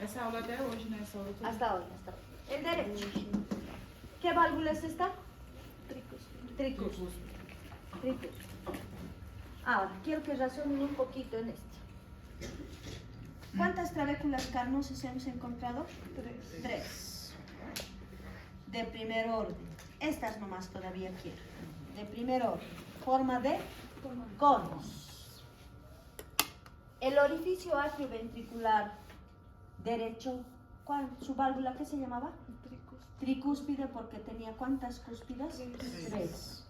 Essa aula até hoje, né? Essa aula toda. Hasta hoy, hasta hoy. El derecho. ¿Qué válvula es esta? Tricúspide. Tricúspide. Ahora, quiero que razonen un poquito en este. ¿Cuántas trabéculas carnosas hemos encontrado? Tres. De primer orden. Estas nomás todavía quiero. De primer orden. Forma de conos. El orificio atrioventricular derecho, ¿cuál? ¿Su válvula qué se llamaba? Tricúspide, porque tenía ¿cuántas cúspides? Tres.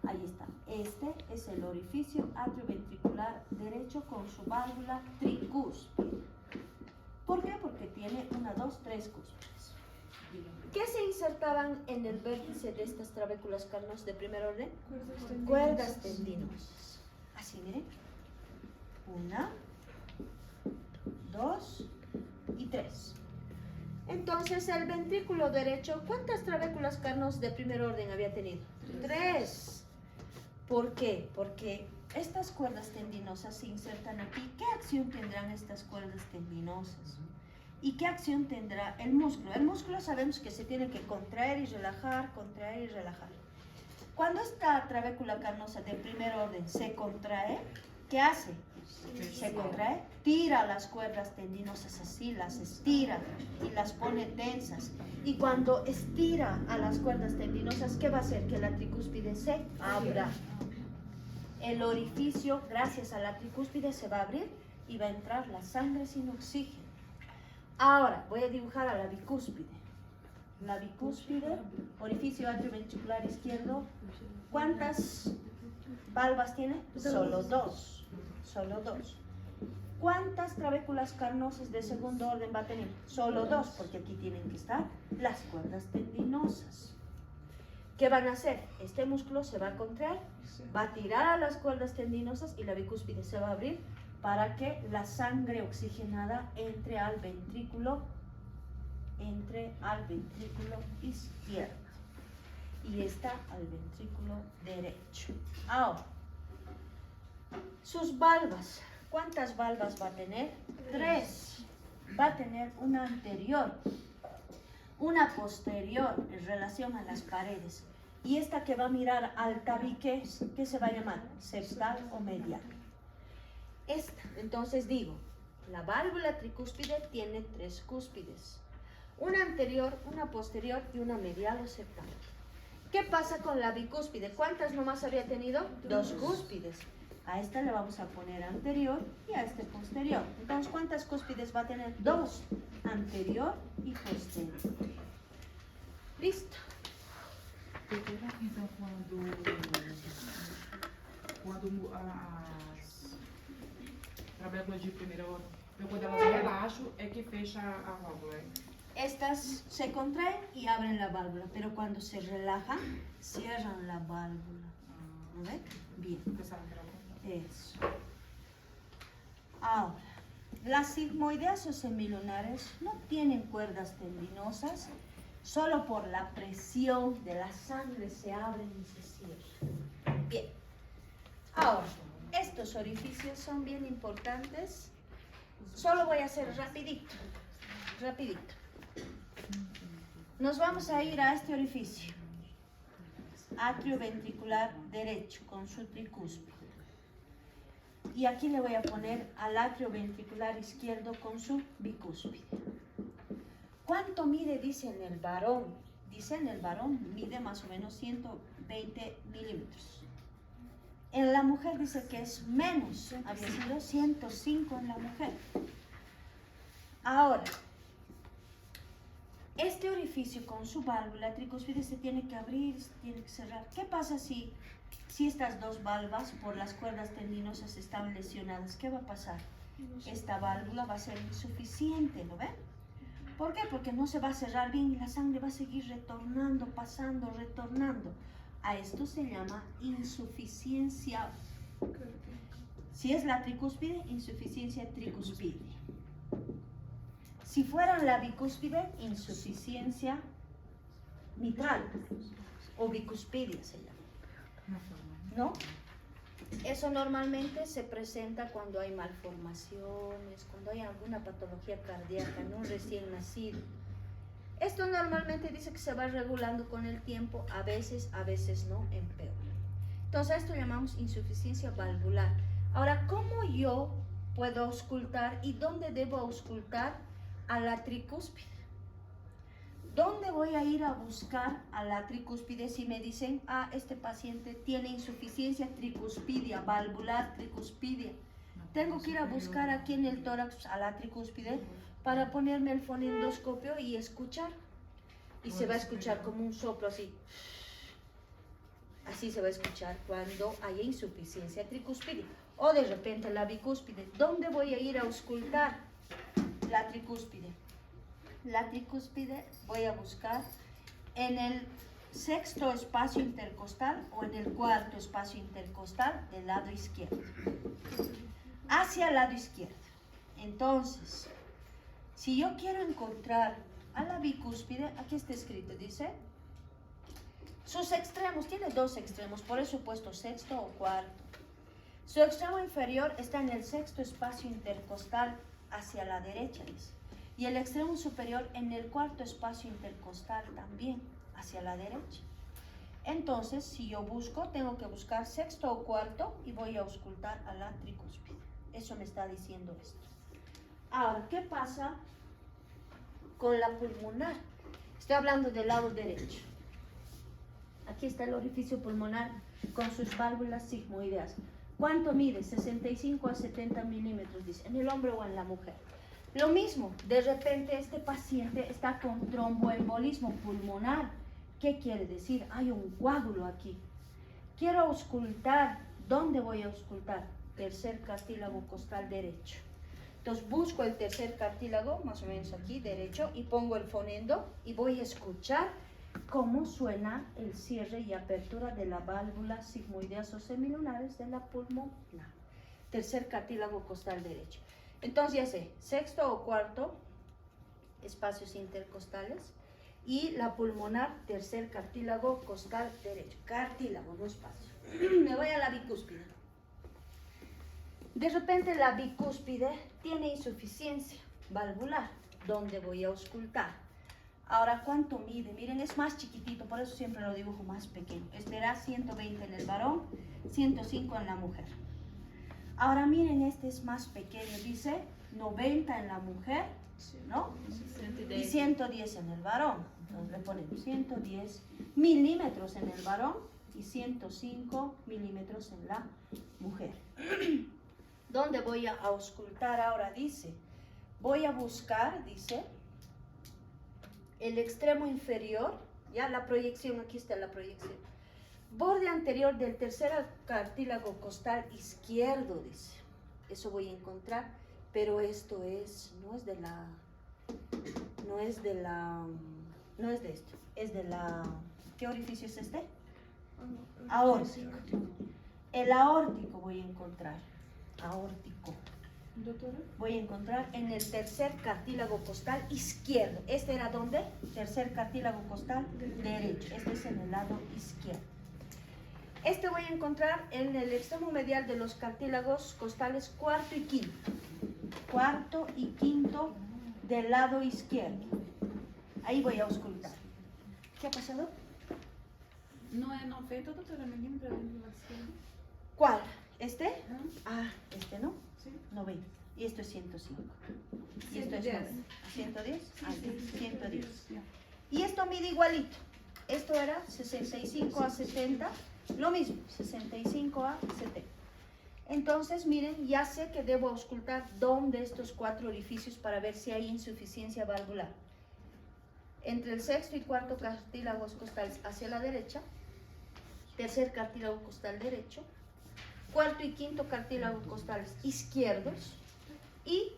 Ahí está. Este es el orificio atrioventricular derecho con su válvula tricúspide. ¿Por qué? Porque tiene 1, 2, 3 cúspides. ¿Qué se insertaban en el vértice de estas trabéculas carnosas de primer orden? Cuerdas tendinosas. Así, miren. 1, 2 y 3. Entonces, el ventrículo derecho, ¿cuántas trabéculas carnosas de primer orden había tenido? 3. ¿Por qué? Porque estas cuerdas tendinosas se insertan aquí. ¿Qué acción tendrán estas cuerdas tendinosas? ¿Y qué acción tendrá el músculo? El músculo sabemos que se tiene que contraer y relajar, contraer y relajar. Cuando esta trabécula carnosa de primer orden se contrae, ¿qué hace? Se contrae, tira las cuerdas tendinosas así, las estira y las pone tensas. Y cuando estira a las cuerdas tendinosas, ¿qué va a hacer? Que la tricúspide se abra. El orificio, gracias a la tricúspide, se va a abrir y va a entrar la sangre sin oxígeno. Ahora voy a dibujar a la bicúspide. La bicúspide, orificio atrioventricular izquierdo. ¿Cuántas valvas tiene? Solo 2. Solo 2. ¿Cuántas trabéculas carnosas de segundo orden va a tener? Solo 2, porque aquí tienen que estar las cuerdas tendinosas. ¿Qué van a hacer? Este músculo se va a contraer, va a tirar a las cuerdas tendinosas y la bicúspide se va a abrir para que la sangre oxigenada entre al ventrículo izquierdo y esta al ventrículo derecho. Ahora, sus valvas. ¿Cuántas valvas va a tener? 3. Va a tener una anterior, una posterior en relación a las paredes. Y esta que va a mirar al tabique, ¿qué se va a llamar? Septal o medial. Esta, entonces digo, la válvula tricúspide tiene 3 cúspides. Una anterior, una posterior y una medial o septal. ¿Qué pasa con la bicúspide? ¿Cuántas nomás había tenido? 2 cúspides. A esta le vamos a poner anterior y a este posterior. Entonces, ¿cuántas cúspides va a tener? 2. Anterior y posterior. Listo. Então, quando as trabéculas de primeira ordem, então quando elas relaxam, é que fecha a válvula. Estas se contraen y abren la válvula, pero cuando se relajan, cierran la válvula. ¿No ven? Bien. Eso. Ahora, las sigmoideas o semilunares no tienen cuerdas tendinosas, solo por la presión de la sangre se abren y se cierran. Bien. Ahora, estos orificios son bien importantes. Solo voy a hacer rapidito, rapidito. Nos vamos a ir a este orificio. Atrioventricular derecho con su tricúspide. Y aquí le voy a poner al atrioventricular izquierdo con su bicúspide. ¿Cuánto mide? Dice en el varón. Dice en el varón mide más o menos 120 milímetros. En la mujer dice que es menos. Había sido 105 en la mujer. Ahora, este orificio con su válvula tricúspide se tiene que abrir, se tiene que cerrar. ¿Qué pasa si estas dos valvas por las cuerdas tendinosas están lesionadas? ¿Qué va a pasar? Esta válvula va a ser insuficiente, ¿lo ven? ¿Por qué? Porque no se va a cerrar bien y la sangre va a seguir retornando, pasando, retornando. A esto se llama insuficiencia. Si es la tricúspide, insuficiencia tricúspide. Si fuera la bicúspide, insuficiencia mitral o bicuspidia se llama. ¿No? Eso normalmente se presenta cuando hay malformaciones, cuando hay alguna patología cardíaca en un recién nacido. Esto normalmente dice que se va regulando con el tiempo, a veces no, empeora. Entonces esto llamamos insuficiencia valvular. Ahora, ¿cómo yo puedo auscultar y dónde debo auscultar a la tricúspide? ¿Dónde voy a ir a buscar a la tricúspide si me dicen, este paciente tiene insuficiencia tricuspidia, valvular tricuspidia? Tengo que ir a buscar aquí en el tórax a la tricúspide para ponerme el fonendoscopio y escuchar. Y se va a escuchar como un soplo así. Así se va a escuchar cuando haya insuficiencia tricuspidia. O de repente la bicúspide. ¿Dónde voy a ir a auscultar la tricúspide? La tricúspide voy a buscar en el sexto espacio intercostal o en el cuarto espacio intercostal del lado izquierdo. Hacia el lado izquierdo. Entonces, si yo quiero encontrar a la bicúspide, aquí está escrito, dice, sus extremos, tiene dos extremos, por eso he puesto sexto o cuarto. Su extremo inferior está en el sexto espacio intercostal hacia la derecha, dice. Y el extremo superior en el cuarto espacio intercostal también, hacia la derecha. Entonces, si yo busco, tengo que buscar sexto o cuarto y voy a auscultar a la tricúspide. Eso me está diciendo esto. Ahora, ¿qué pasa con la pulmonar? Estoy hablando del lado derecho. Aquí está el orificio pulmonar con sus válvulas sigmoideas. ¿Cuánto mide? 65 a 70 milímetros, dice, en el hombre o en la mujer. Lo mismo, de repente este paciente está con tromboembolismo pulmonar. ¿Qué quiere decir? Hay un coágulo aquí. Quiero auscultar. ¿Dónde voy a auscultar? Tercer cartílago costal derecho. Entonces busco el tercer cartílago, más o menos aquí, derecho, y pongo el fonendo y voy a escuchar cómo suena el cierre y apertura de la válvula sigmoideas o semilunares de la pulmonar. Tercer cartílago costal derecho. Entonces ya sé, sexto o cuarto, espacios intercostales, y la pulmonar, tercer cartílago costal derecho. Cartílago, no espacio. Me voy a la bicúspide. De repente la bicúspide tiene insuficiencia valvular. ¿Dónde voy a auscultar? Ahora, ¿cuánto mide? Miren, es más chiquitito, por eso siempre lo dibujo más pequeño. Este era 120 en el varón, 105 en la mujer. Ahora miren, este es más pequeño, dice 90 en la mujer, ¿no? Y 110 en el varón. Entonces le ponemos 110 milímetros en el varón y 105 milímetros en la mujer. ¿Dónde voy a auscultar ahora? Dice, voy a buscar, dice, el extremo inferior, ya la proyección, aquí está la proyección. Borde anterior del tercer cartílago costal izquierdo, dice. Eso voy a encontrar, pero esto no es de esto, es de la, ¿qué orificio es este? Aórtico. El aórtico voy a encontrar, aórtico. Doctora. Voy a encontrar en el tercer cartílago costal izquierdo. ¿Este era dónde? Tercer cartílago costal derecho. Este es en el lado izquierdo. Este voy a encontrar en el extremo medial de los cartílagos costales cuarto y quinto. Cuarto y quinto del lado izquierdo. Ahí voy a auscultar. ¿Qué ha pasado? Não é 90, doutora, ninguém para dentro. ¿Cuál? ¿Este? Este no. Sí. 90. Y esto es 105. Y esto es 90. 110. 110. Y esto mide igualito. Esto era 65 a 70. Lo mismo, 65 a 70. Entonces, miren, ya sé que debo auscultar dónde estos cuatro orificios para ver si hay insuficiencia valvular. Entre el sexto y cuarto cartílagos costales hacia la derecha, tercer cartílago costal derecho, cuarto y quinto cartílago costales izquierdos y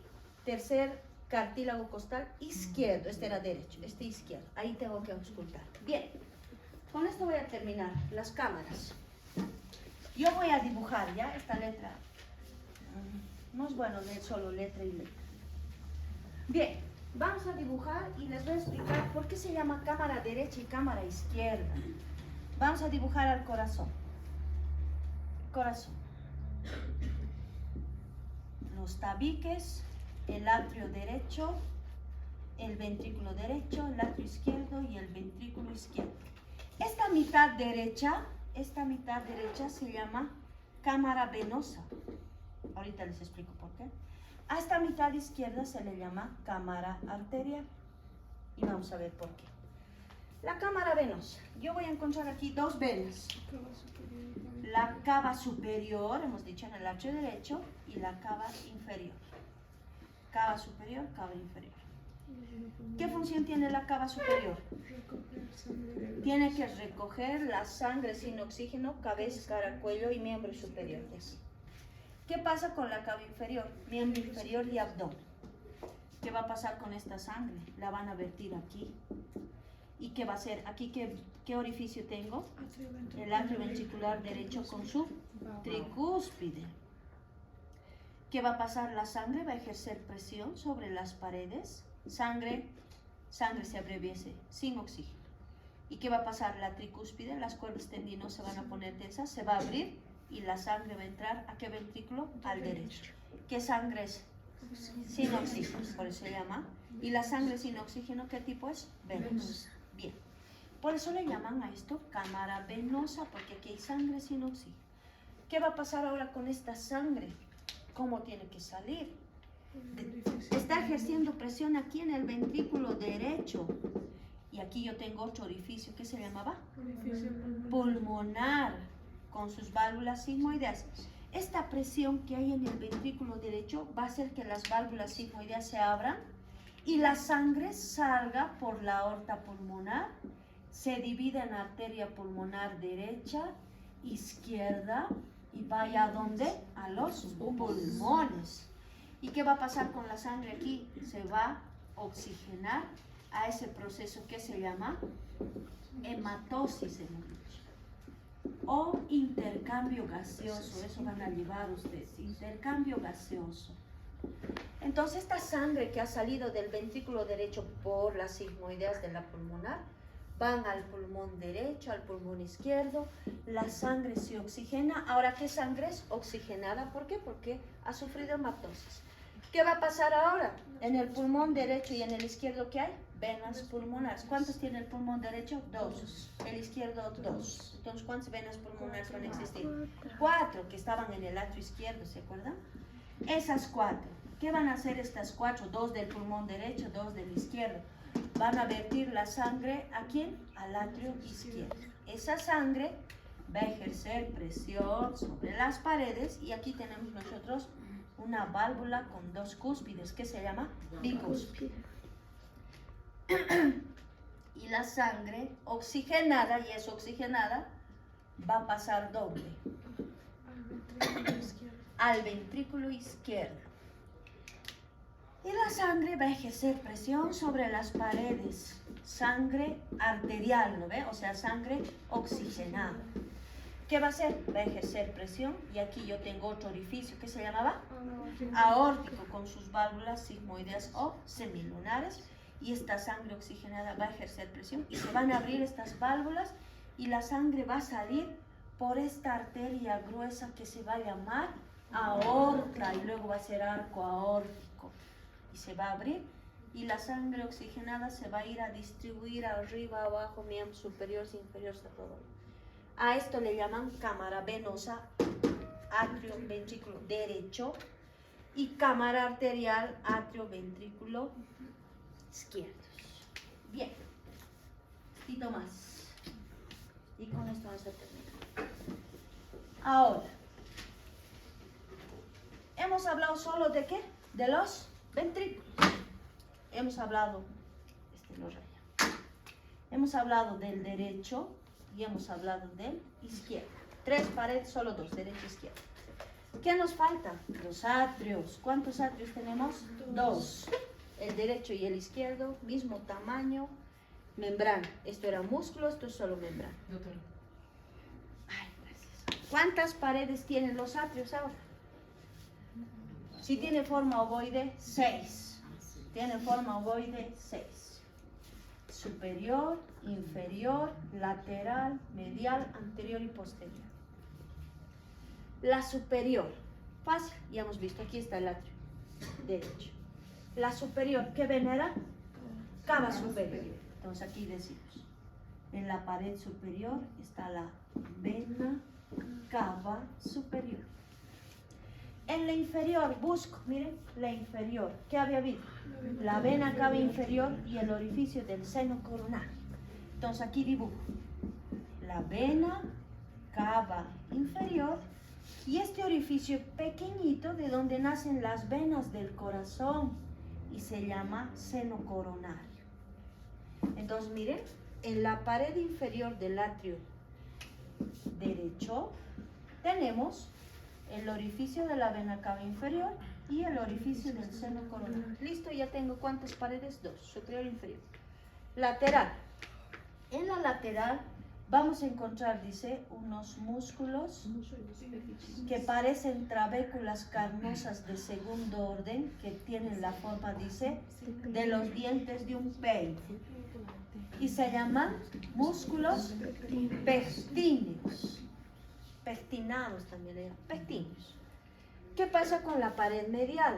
tercer cartílago costal izquierdo. Este era derecho, este izquierdo. Ahí tengo que auscultar. Bien, con esto voy a terminar. Las cámaras. Yo voy a dibujar ya esta letra. No es bueno leer solo letra y letra. Bien, vamos a dibujar y les voy a explicar por qué se llama cámara derecha y cámara izquierda. Vamos a dibujar al corazón. Corazón. los tabiques, el atrio derecho, el ventrículo derecho, el atrio izquierdo y el ventrículo izquierdo. Esta mitad derecha se llama cámara venosa. Ahorita les explico por qué. A esta mitad izquierda se le llama cámara arterial. Y vamos a ver por qué. La cámara venosa. Yo voy a encontrar aquí dos venas. La cava superior, hemos dicho en el atrio derecho, y la cava inferior. Cava superior, cava inferior. ¿Qué función tiene la cava superior? Tiene que recoger la sangre sin oxígeno, cabeza, cara, cuello y miembros superiores. ¿Qué pasa con la cava inferior? Miembro inferior y abdomen. ¿Qué va a pasar con esta sangre? La van a vertir aquí. ¿Y qué va a hacer? Aquí, ¿qué orificio tengo? El atrio ventricular derecho con su tricúspide. ¿Qué va a pasar? La sangre va a ejercer presión sobre las paredes. Sangre se abreviese sin oxígeno. ¿Y qué va a pasar? La tricúspide, las cuerdas tendinosas se van a poner tensas, se va a abrir y la sangre va a entrar ¿a qué ventrículo? Al derecho. ¿Qué sangre es? Sin oxígeno, por eso se llama. ¿Y la sangre sin oxígeno qué tipo es? Venosa. Bien. Por eso le llaman a esto cámara venosa, porque aquí hay sangre sin oxígeno. ¿Qué va a pasar ahora con esta sangre? ¿Cómo tiene que salir? Está ejerciendo presión aquí en el ventrículo derecho. Y aquí yo tengo otro orificio que se llamaba pulmonar, con sus válvulas sigmoideas. Esta presión que hay en el ventrículo derecho va a hacer que las válvulas sigmoideas se abran y la sangre salga por la aorta pulmonar, se divida en arteria pulmonar derecha, izquierda y vaya a ¿dónde? A los pulmones. ¿Y qué va a pasar con la sangre aquí? Se va a oxigenar a ese proceso que se llama hematosis, o intercambio gaseoso. Eso van a llevar ustedes, intercambio gaseoso. Entonces esta sangre que ha salido del ventrículo derecho por las sigmoideas de la pulmonar van al pulmón derecho, al pulmón izquierdo, la sangre se oxigena. Ahora, ¿qué sangre es? Oxigenada. ¿Por qué? Porque ha sufrido hematosis. ¿Qué va a pasar ahora? En el pulmón derecho y en el izquierdo, ¿qué hay? Venas pulmonares. ¿Cuántos tiene el pulmón derecho? 2. El izquierdo, 2. Entonces, ¿cuántas venas pulmonares van a existir? 4, que estaban en el atrio izquierdo, ¿se acuerdan? Esas 4. ¿Qué van a hacer estas 4? 2 del pulmón derecho, 2 del izquierdo. Van a vertir la sangre, ¿a quién? Al atrio izquierdo. Esa sangre va a ejercer presión sobre las paredes y aquí tenemos nosotros una válvula con 2 cúspides que se llama bicúspide. Y la sangre oxigenada, y es oxigenada, va a pasar ¿dónde? Al ventrículo izquierdo. Y la sangre va a ejercer presión sobre las paredes. Sangre arterial, ¿no ve? O sea, sangre oxigenada. ¿Qué va a hacer? Va a ejercer presión. Y aquí yo tengo otro orificio que se llamaba aórtico, con sus válvulas sigmoideas o semilunares. Y esta sangre oxigenada va a ejercer presión y se van a abrir estas válvulas y la sangre va a salir por esta arteria gruesa que se va a llamar aorta y luego va a ser arco aórtico. Y se va a abrir y la sangre oxigenada se va a ir a distribuir arriba, abajo, miembros superiores, inferiores, a todo. A esto le llaman cámara venosa, atrio, ventrículo derecho, y cámara arterial, atrio, ventrículo izquierdo. Bien, un poquito más. Y con esto vamos a terminar. Ahora, hemos hablado solo de ¿qué? De los ventrículos. Hemos hablado, hemos hablado del derecho y hemos hablado del izquierdo. 3 paredes, solo 2, derecho e izquierdo. ¿Qué nos falta? Los atrios. ¿Cuántos atrios tenemos? 2. El derecho y el izquierdo, mismo tamaño, membrana. Esto era músculo, esto es solo membrana. Doctora. Ay, gracias. ¿Cuántas paredes tienen los atrios ahora? Si tiene forma ovoide, 6. Tiene forma ovoide, 6. Superior, inferior, lateral, medial, anterior y posterior. La superior, fácil, ya hemos visto, aquí está el atrio. derecho. La superior, ¿qué vena era? Cava superior. Entonces aquí decimos, en la pared superior está la vena cava superior. En la inferior busco, miren, la inferior. ¿Qué había habido? La vena cava inferior y el orificio del seno coronario. Entonces aquí dibujo la vena cava inferior y este orificio pequeñito de donde nacen las venas del corazón y se llama seno coronario. Entonces miren, en la pared inferior del atrio derecho tenemos el orificio de la vena cava inferior y el orificio del seno coronario. Listo, ya tengo ¿cuántas paredes? Dos, superior e inferior. Lateral. En la lateral vamos a encontrar, dice, unos músculos que parecen trabéculas carnosas de segundo orden, que tienen la forma, dice, de los dientes de un peine. Y se llaman músculos pectíneos. Pectinados también eran, pectíneos. ¿Qué pasa con la pared medial?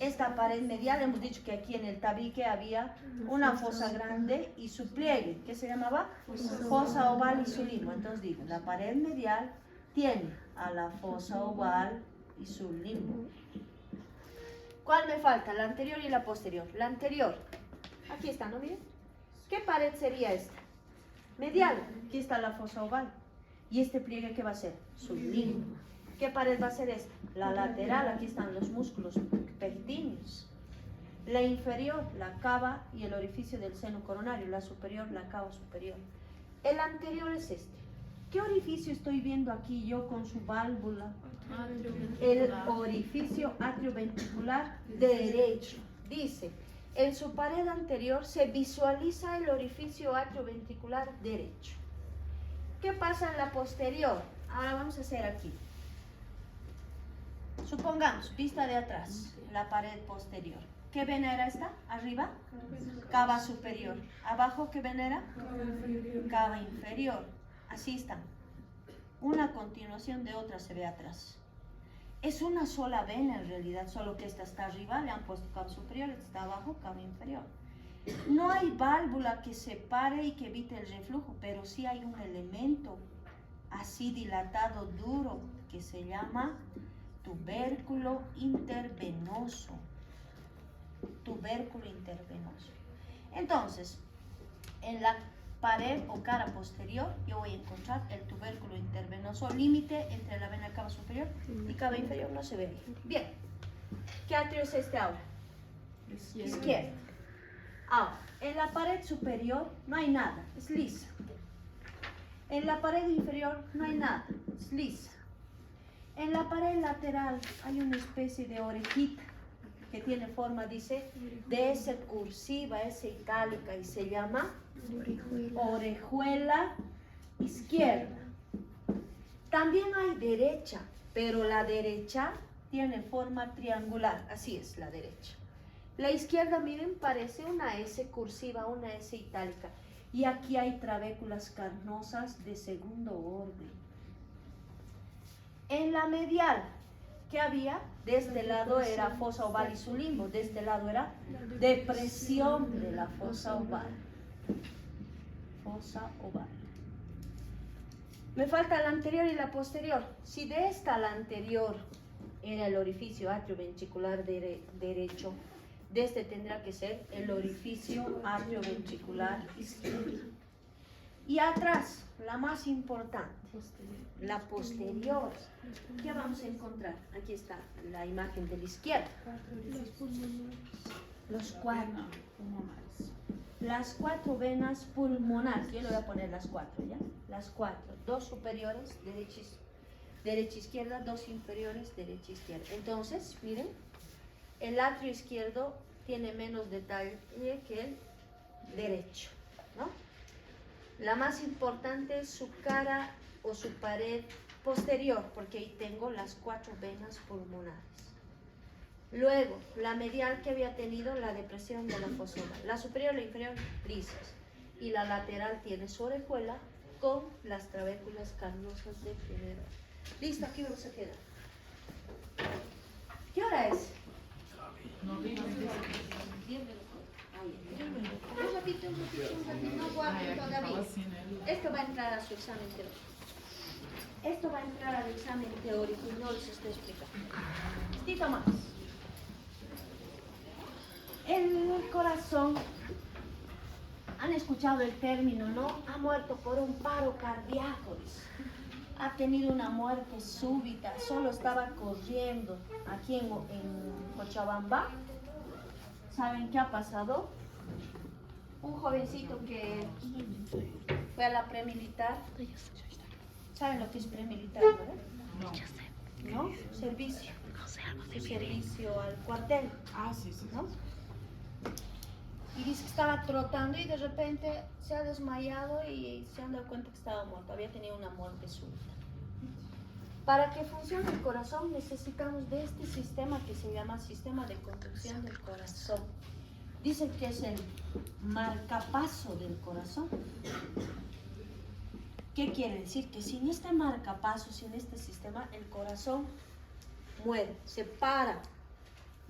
Esta pared medial, hemos dicho que aquí en el tabique había una fosa grande y su pliegue, que se llamaba fosa oval y su limbo. Entonces digo, la pared medial tiene a la fosa oval y su limbo. ¿Cuál me falta? La anterior y la posterior. La anterior, aquí está, ¿no? Miren. ¿Qué pared sería esta? Medial, aquí está la fosa oval. ¿Y este pliegue qué va a ser? Su limbo. ¿Qué pared va a ser esta? La lateral, aquí están los músculos pectíneos. La inferior, la cava y el orificio del seno coronario. La superior, la cava superior. El anterior es este. ¿Qué orificio estoy viendo aquí yo con su válvula? El orificio atrioventricular derecho. Dice, en su pared anterior se visualiza el orificio atrioventricular derecho. ¿Qué pasa en la posterior? Ahora vamos a hacer aquí. Supongamos, vista de atrás, la pared posterior. ¿Qué vena era esta? Arriba, cava superior. Abajo, ¿qué vena era? Cava inferior. Así están. Una continuación de otra se ve atrás. Es una sola vena en realidad, solo que esta está arriba, le han puesto cava superior, esta está abajo, cava inferior. No hay válvula que separe y que evite el reflujo, pero sí hay un elemento así dilatado, duro, que se llama tubérculo intervenoso. Tubérculo intervenoso. Entonces, en la pared o cara posterior, yo voy a encontrar el tubérculo intervenoso, límite entre la vena cava superior y cava inferior, no se ve bien. ¿Qué atrio es este ahora? Izquierdo. Ahora, en la pared superior no hay nada, es lisa. En la pared inferior no hay nada, es lisa. En la pared lateral hay una especie de orejita que tiene forma, dice, de S cursiva, S itálica, y se llama orejuela izquierda. También hay derecha, pero la derecha tiene forma triangular, así es la derecha. La izquierda, miren, parece una S cursiva, una S itálica. Y aquí hay trabéculas carnosas de segundo orden. En la medial, ¿qué había? De este lado era fosa oval y su limbo. De este lado era depresión de la fosa oval. Fosa oval. Me falta la anterior y la posterior. Si de esta la anterior era el orificio atrioventricular derecho, de este tendrá que ser el orificio atrioventricular izquierdo. Y atrás, la más importante, la posterior. ¿Qué vamos a encontrar? Aquí está la imagen de la izquierda. Los cuatro. Las cuatro venas pulmonares. Yo le voy a poner las cuatro, ¿ya? Las cuatro. Dos superiores, derecha izquierda, dos inferiores, derecha izquierda. Entonces, miren, el atrio izquierdo tiene menos detalle que el derecho, ¿no? La más importante es su cara o su pared posterior, porque ahí tengo las cuatro venas pulmonares. Luego, la medial que había tenido la depresión de la fosa oval. La superior y la inferior lisas. Y la lateral tiene su orejuela con las trabéculas carnosas de primero. Listo, aquí vamos a quedar. ¿Qué hora es? No digo. Un ratito, no guarden todavía. Assim, né? Esto va a entrar a su examen teórico. Esto va a entrar al examen teórico y no les estoy explicando. Tito más. El corazón, han escuchado el término, ¿no? Ha muerto por un paro cardíaco, dice. Ha tenido una muerte súbita, solo estaba corriendo aquí en Cochabamba. ¿Saben qué ha pasado? Un jovencito que fue a la premilitar. ¿Saben lo que es premilitar, verdad? Não. ¿No? Servicio. Servicio al cuartel, Ah, sim, sim. ¿no? Y dice que estaba trotando y de repente se ha desmayado y se han dado cuenta que estaba muerto. Había tenido una muerte súbita. Para que funcione el corazón necesitamos de este sistema que se llama sistema de conducción del corazón. Dicen que es el marcapaso del corazón. ¿Qué quiere decir? Que sin este marcapaso, sin este sistema, el corazón muere, se para.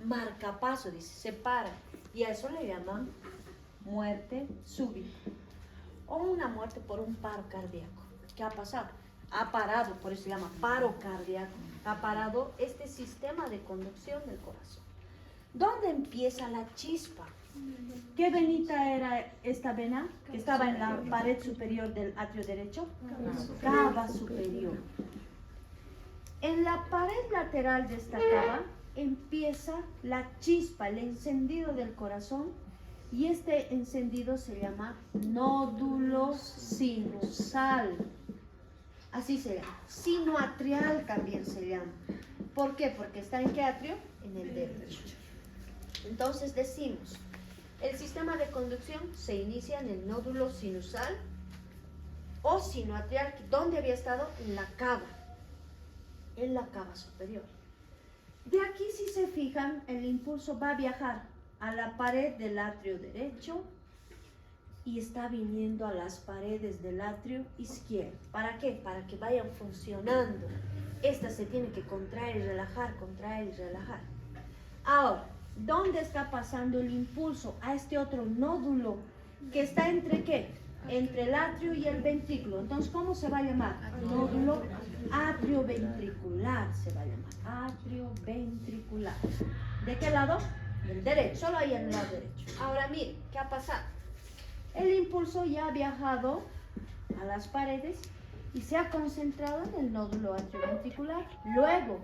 Marcapaso, dice, se para. Y a eso le llaman muerte súbita. O una muerte por un paro cardíaco. ¿Qué ha pasado? Ha parado, por eso se llama paro cardíaco. Ha parado este sistema de conducción del corazón. ¿Dónde empieza la chispa? ¿Qué venita era esta vena? Que estaba en la pared superior del atrio derecho. Cava superior. En la pared lateral de esta cava empieza la chispa, el encendido del corazón, y este encendido se llama nódulo sinusal. Así se llama. Sinoatrial también se llama. ¿Por qué? Porque está en qué atrio? En el derecho. Entonces decimos, el sistema de conducción se inicia en el nódulo sinusal o sinoatrial. ¿Dónde había estado? En la cava superior. De aquí, si se fijan, el impulso va a viajar a la pared del atrio derecho y está viniendo a las paredes del atrio izquierdo. ¿Para qué? Para que vayan funcionando. Esta se tiene que contraer y relajar, contraer y relajar. Ahora, ¿dónde está pasando el impulso? A este otro nódulo que está entre ¿qué? Entre el atrio y el ventrículo. Entonces, ¿cómo se va a llamar? Nódulo atrioventricular se va a llamar. Atrioventricular. ¿De qué lado? Del derecho. Solo ahí en el lado derecho. Ahora, miren, ¿qué ha pasado? El impulso ya ha viajado a las paredes y se ha concentrado en el nódulo atrioventricular. Luego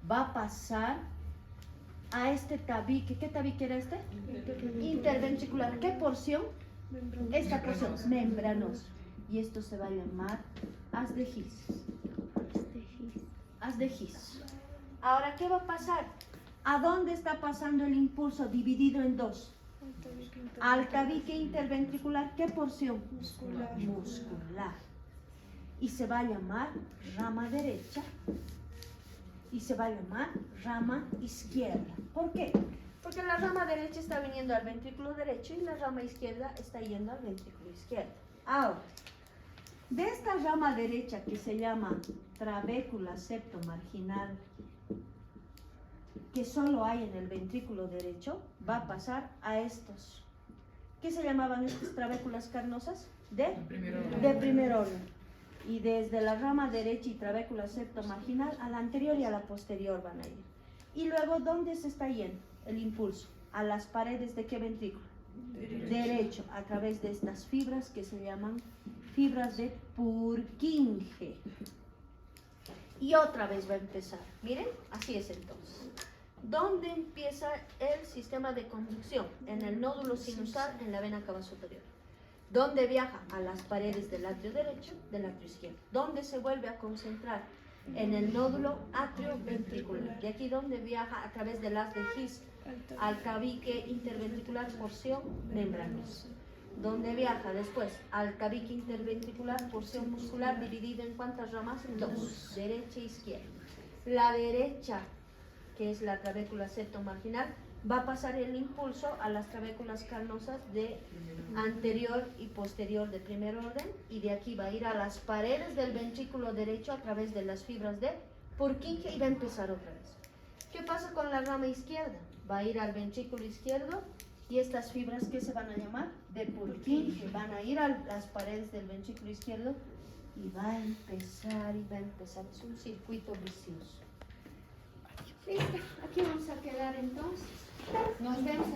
va a pasar a este tabique. ¿Qué tabique era este? Interventricular. ¿Qué porción? Esta porción, membranosa. Y esto se va a llamar haz de His. Haz de His. Ahora, ¿qué va a pasar? ¿A dónde está pasando el impulso dividido en dos? Al tabique interventricular. ¿Qué porción? Muscular. Y se va a llamar rama derecha y se va a llamar rama izquierda. ¿Por qué? Porque la rama derecha está viniendo al ventrículo derecho y la rama izquierda está yendo al ventrículo izquierdo. Ahora, de esta rama derecha que se llama trabécula septomarginal, que solo hay en el ventrículo derecho, va a pasar a estos. ¿Qué se llamaban estas trabéculas carnosas? De primer orden. Y desde la rama derecha y trabécula septomarginal a la anterior y a la posterior van a ir. Y luego, ¿dónde se está yendo el impulso? A las paredes de qué ventrículo? Derecho, a través de estas fibras que se llaman fibras de Purkinje. Y otra vez va a empezar. Miren, así es entonces. ¿Dónde empieza el sistema de conducción? En el nódulo sinusal, en la vena cava superior. ¿Dónde viaja? A las paredes del atrio derecho, del atrio izquierdo. ¿Dónde se vuelve a concentrar? En el nódulo atrioventricular. De aquí donde viaja a través del haz de His al tabique interventricular, porción membranosa. ¿Dónde viaja después? Al tabique interventricular, porción muscular, dividido en ¿cuántas ramas? Dos, derecha e izquierda. La derecha, que es la trabécula septomarginal, va a pasar el impulso a las trabéculas carnosas de anterior y posterior de primer orden, y de aquí va a ir a las paredes del ventrículo derecho a través de las fibras de Purkinje y va a empezar otra vez. ¿Qué pasa con la rama izquierda? va a ir al ventrículo izquierdo y estas fibras que se van a llamar de Purkinje van a ir a las paredes del ventrículo izquierdo y va a empezar, es un circuito vicioso. Listo, aquí vamos a quedar entonces. Nos vemos.